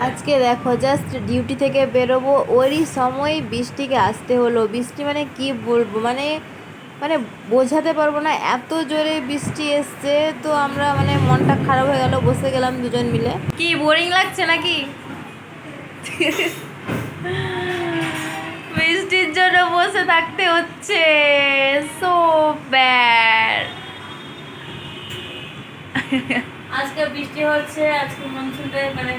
আজকে দেখো just duty থেকে বেরোবো ওরই সময় বৃষ্টিকে আসতে হলো। বৃষ্টি মানে কি বলবো, মানে মানে বোঝাতে পারবো না, এত জোরে বৃষ্টি এসছে। তো আমরা মানে মনটা খারাপ হয়ে গেল, বসে গেলাম দুজন মিলে। কি বোরিং লাগছে নাকি? বৃষ্টির জন্য বসে থাকতে হচ্ছে, সো ব্যাড। আজকে বৃষ্টি হচ্ছে, আজকে মনসুনটা মানে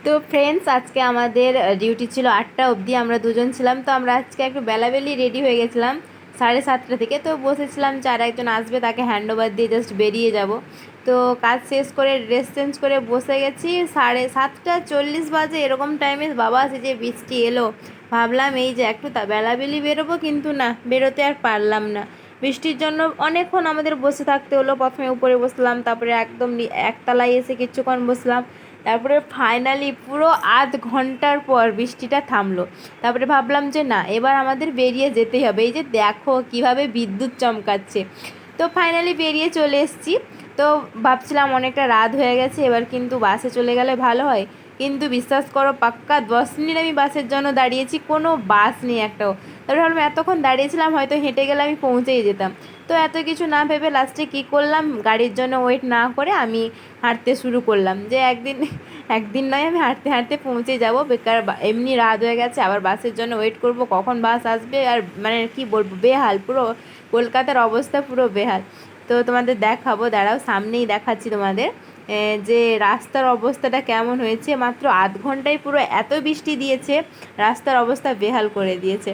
তো ফ্রেন্ডস, আজকে আমাদের ডিউটি ছিল 8টা অবধি, আমরা দুজন ছিলাম। তো আমরা আজকে একটু বেলাবেলি রেডি হয়ে গেছিলাম 7:30 থেকে। তো বসেছিলাম যে আর একজন আসবে, তাকে হ্যান্ড ওভার দিয়ে জাস্ট বেরিয়ে যাব। তো কাজ শেষ করে ড্রেস চেঞ্জ করে বসে গেছি, 7:40 বাজে এরকম টাইমে বাবা আছে যে বৃষ্টি এলো। ভাবলাম এই যে একটু বেলাবেলি বেরোবো, কিন্তু না, বেরোতে আর পারলাম না। বৃষ্টির জন্য অনেকক্ষণ আমাদের বসে থাকতে হলো। প্রথমে উপরে বসলাম, তারপরে একদম একতলায় এসে কিছুক্ষণ বসলাম। তারপরে ফাইনালি পুরো আধ ঘন্টার পর বৃষ্টিটা থামলো। তারপরে ভাবলাম যে না, এবার আমাদের বেরিয়ে যেতেই হবে। এই যে দেখো কিভাবে বিদ্যুৎ চমকাচ্ছে। তো ফাইনালি বেরিয়ে চলে এসেছি। তো ভাবছিলাম অনেকটা রাত হয়ে গেছে, এবার কিন্তু বাসে চলে গেলে ভালো হয়। কিন্তু বিশ্বাস করো, পাক্কা 10 মিনিট আমি বাসের জন্য দাঁড়িয়েছি, কোনো বাস নেই একটাও। তারপরে ভাবলাম এতক্ষণ দাঁড়িয়েছিলাম, হয়তো হেঁটে গেলে আমি পৌঁছেই যেতাম। তো এত কিছু না ভেবে লাস্টে কী করলাম, গাড়ির জন্য ওয়েট না করে আমি হাঁটতে শুরু করলাম। যে একদিন একদিন নয়, আমি হাঁটতে হাঁটতে পৌঁছে যাব। বেকার এমনি রাত হয়ে গেছে, আবার বাসের জন্য ওয়েট করব কখন বাস আসবে। আর মানে কি বলবো, বেহাল পুরো, কলকাতার অবস্থা পুরো বেহাল। তো তোমাদের দেখাবো, দাঁড়াও, সামনেই দেখাচ্ছি তোমাদের যে রাস্তার অবস্থাটা কেমন হয়েছে। মাত্র আধ ঘন্টায় পুরো এত বৃষ্টি দিয়েছে, রাস্তার অবস্থা বেহাল করে দিয়েছে।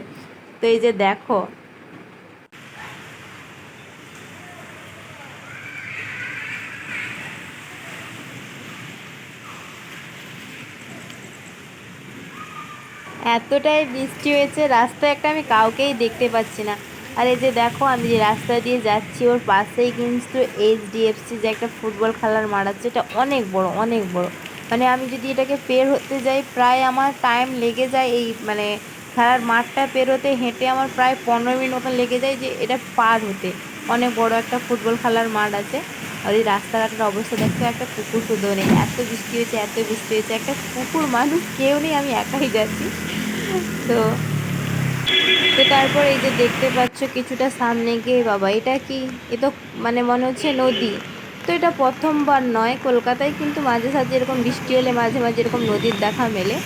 তো এই যে দেখো, এতটাই বৃষ্টি হয়েছে, রাস্তায় একটা আমি কাউকেই দেখতে পাচ্ছি না। আর এই যে দেখো, আমি যে রাস্তা দিয়ে যাচ্ছি ওর পাশেই কিন্তু এইচডিএফসি যে একটা ফুটবল খেলার মাঠ আছে, এটা অনেক বড়, অনেক বড়। মানে আমি যদি এটাকে পের হতে যাই, প্রায় আমার টাইম লেগে যায় এই মানে খেলার মাঠটা পেরোতে, হেঁটে আমার প্রায় 15 মিনিট মতন লেগে যায় যে এটা পার হতে। অনেক বড় একটা ফুটবল খেলার মাঠ আছে। আর এই রাস্তাঘাটের অবস্থা দেখতে, একটা কুকুর শুধু নেই, এত বৃষ্টি হয়েছে, এত বৃষ্টি হয়েছে, একটা কুকুর মানুষ কেউ নেই, আমি একাই যাচ্ছি। তো তো তারপর এই যে দেখতে পাচ্ছ কিছুটা সামনে গিয়ে, বাবা এটা কি, এ তো মানে মনে হচ্ছে নদী। তো এটা প্রথমবার নয়, কলকাতায় কিন্তু মাঝে সাঝে এরকম বৃষ্টি হলে মাঝে মাঝে এরকম নদীর দেখা মেলে।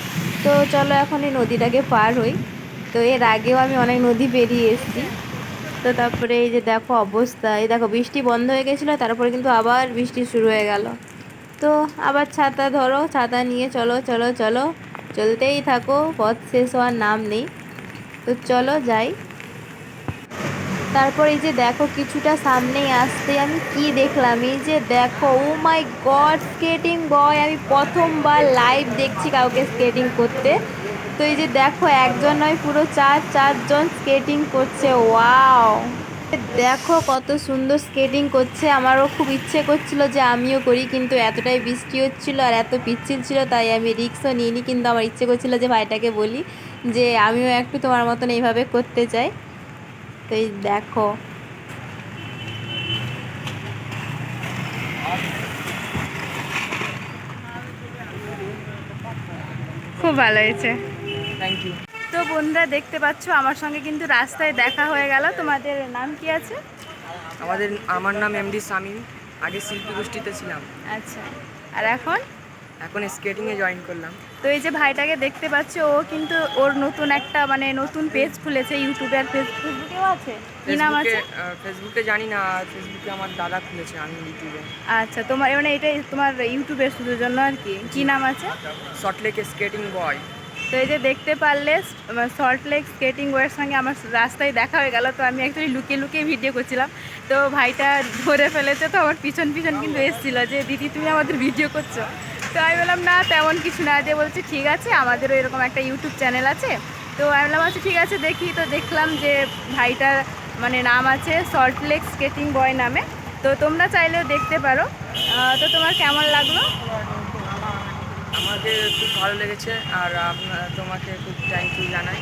তো চলো এখন এই নদীটাকে পার হই। তো এর আগেও আমি অনেক নদী পেরিয়ে এসেছি। তো তারপরে এই যে দেখো অবস্থা, এই দেখো বৃষ্টি বন্ধ হয়ে গেছিলো, তারপরে কিন্তু আবার বৃষ্টি শুরু হয়ে গেল। তো আবার ছাতা ধরো, ছাতা নিয়ে চলো চলো চলো, চলতেই থাকো, পথ শেষ হওয়ার নাম নেই। তো চলো যাই। তারপর এই যে দেখো কিছুটা সামনেই আসতে আমি কি দেখলাম, এই যে দেখো, ও মাই গড, স্কেটিং বয়! আমি প্রথমবার লাইভ দেখছি কাউকে স্কেটিং করতে। তো এই যে দেখো, একজন নয়, পুরো চারজন স্কেটিং করছে, ওয়াও! দেখো কত সুন্দর স্কেটিং করছে। আমারও খুব ইচ্ছে করছিল যে আমিও করি, কিন্তু এতটাই বৃষ্টি হচ্ছিল আর এত পিচ্ছিল ছিল, তাই আমি রিস্কও নিইনি। কিন্তু আমার ইচ্ছে করছিল যে ভাইটাকে বলি যে আমিও একটু তোমার মতন এইভাবে করতে চাই। তো এই দেখো, খুব ভালো হয়েছে। Thank you. তো বন্ধুরা দেখতে পাচ্ছ আমার সঙ্গে কিন্তু রাস্তায় দেখা হয়ে গেল। তোমাদের নাম কি আছে? আমার নাম এমডি শামীম। আগে শিল্পী গোষ্ঠীতে ছিলাম, আচ্ছা, আর এখন? এখন স্কেটিংয়ে জয়েন করলাম। তো এই যে ভাইটাকে দেখতে পাচ্ছ, ও কিন্তু ওর নতুন একটা মানে নতুন পেজ খুলেছে ইউটিউবে, আর ফেসবুকেও আছে। কি নাম ফেসবুকে আছে? ফেসবুকে জানি না, ফেসবুকে আমার দাদা খুলেছে, আমি ইউটিউবে। আচ্ছা, তোমার মানে এটাই তোমার ইউটিউবের শুধুর জন্য আর কি, কি নাম আছে? সল্টলেক স্কেটিং বয়। তো এই যে দেখতে পারলে, সল্ট লেক স্কেটিং বয়ের সঙ্গে আমার রাস্তায় দেখা হয়ে গেল। তো আমি অ্যাকচুয়ালি লুকিয়ে লুকিয়ে ভিডিও করছিলাম। তো ভাইটা ধরে ফেলেছে, তো আমার পিছন পিছন কিন্তু এসেছিলো যে দিদি তুমি আমাদের ভিডিও করছো। তো আমি বললাম না, তেমন কিছু না। যে বলছি ঠিক আছে, আমাদেরও এরকম একটা ইউটিউব চ্যানেল আছে। তো আমি বললাম আচ্ছা ঠিক আছে দেখি। তো দেখলাম যে ভাইটার মানে নাম আছে সল্ট লেক স্কেটিং বয় নামে। তো তোমরা চাইলেও দেখতে পারো। তো তোমার কেমন লাগলো? আমাকে খুব ভালো লেগেছে, আর তোমাকে খুব থ্যাংক ইউ জানাই।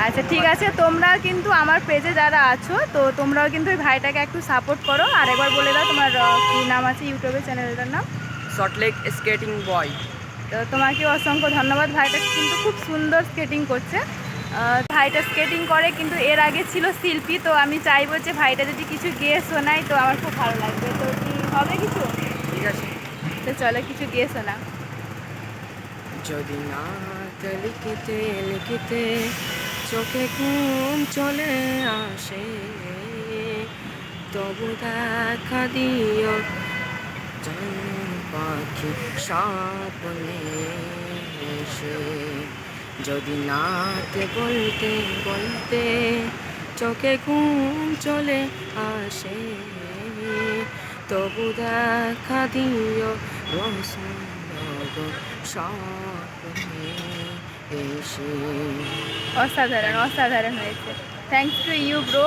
আচ্ছা ঠিক আছে, তোমরা কিন্তু আমার পেজে যারা আছো, তো তোমরাও কিন্তু ওই ভাইটাকে একটু সাপোর্ট করো। আর একবার বলে দাও তোমার কী নাম আছে ইউটিউবের চ্যানেলটার নাম? সল্টলেক স্কেটিং বয়। তো তোমাকে অসংখ্য ধন্যবাদ। ভাইটা কিন্তু খুব সুন্দর স্কেটিং করছে। ভাইটা স্কেটিং করে, কিন্তু এর আগে ছিল শিল্পী। তো আমি চাইবো যে ভাইটা যদি কিছু গেয়ে শোনায় তো আমার খুব ভালো লাগবে। তো কি হবে কিছু? ঠিক আছে, তো চলো কিছু গেয়ে শোনা। যদি না লিখিতে লিখিতে চোখে ঘুম চলে আসে, তবু দেখা দিও জানো পাখি স্বপ্নে এসে। যদি নাতে বলতে বলতে চোখে ঘুম চলে আসে, তবু দেখা দিও রোশন স্বপ্নে এসে। অসাধারণ, অসাধারণ হয়েছে। Thanks to you bro.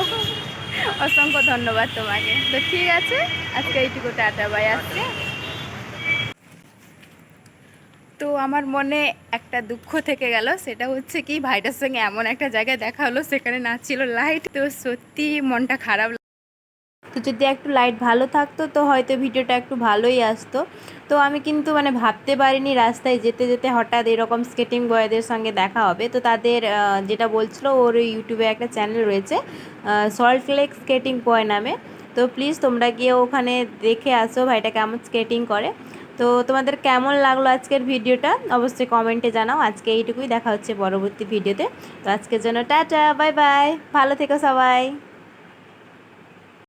অসংখ্য ধন্যবাদ তোমাকে। তো ঠিক আছে, আজকে এইটুকু, টাটা, বাই। আসছে। তো আমার মনে একটা দুঃখ থেকে গেল, সেটা হচ্ছে কি ভাইটার সঙ্গে এমন একটা জায়গায় দেখা হলো, সেখানে না ছিল লাইট। তো সত্যি মনটা খারাপ। তো যদি একটু লাইট ভালো থাকতো তো হয়তো ভিডিওটা একটু ভালোই আসতো। তো আমি কিন্তু মানে ভাবতে পারিনি রাস্তায় যেতে যেতে হঠাৎ এরকম স্কেটিং বয়দের সঙ্গে দেখা হবে। তো তাদের যেটা বলছিল, ওর ইউটিউবে একটা চ্যানেল রয়েছে সল্ট লেক স্কেটিং বয় নামে। তো প্লিজ তোমরা গিয়ে ওখানে দেখে আসো ভাইটা কেমন স্কেটিং করে। তো তোমাদের কেমন লাগলো আজকের ভিডিওটা অবশ্যই কমেন্টে জানাও। আজকে এইটুকুই, দেখা হচ্ছে পরবর্তী ভিডিওতে। তো আজকের জন্য টাটা, বাই বাই, ভালো থেকো সবাই।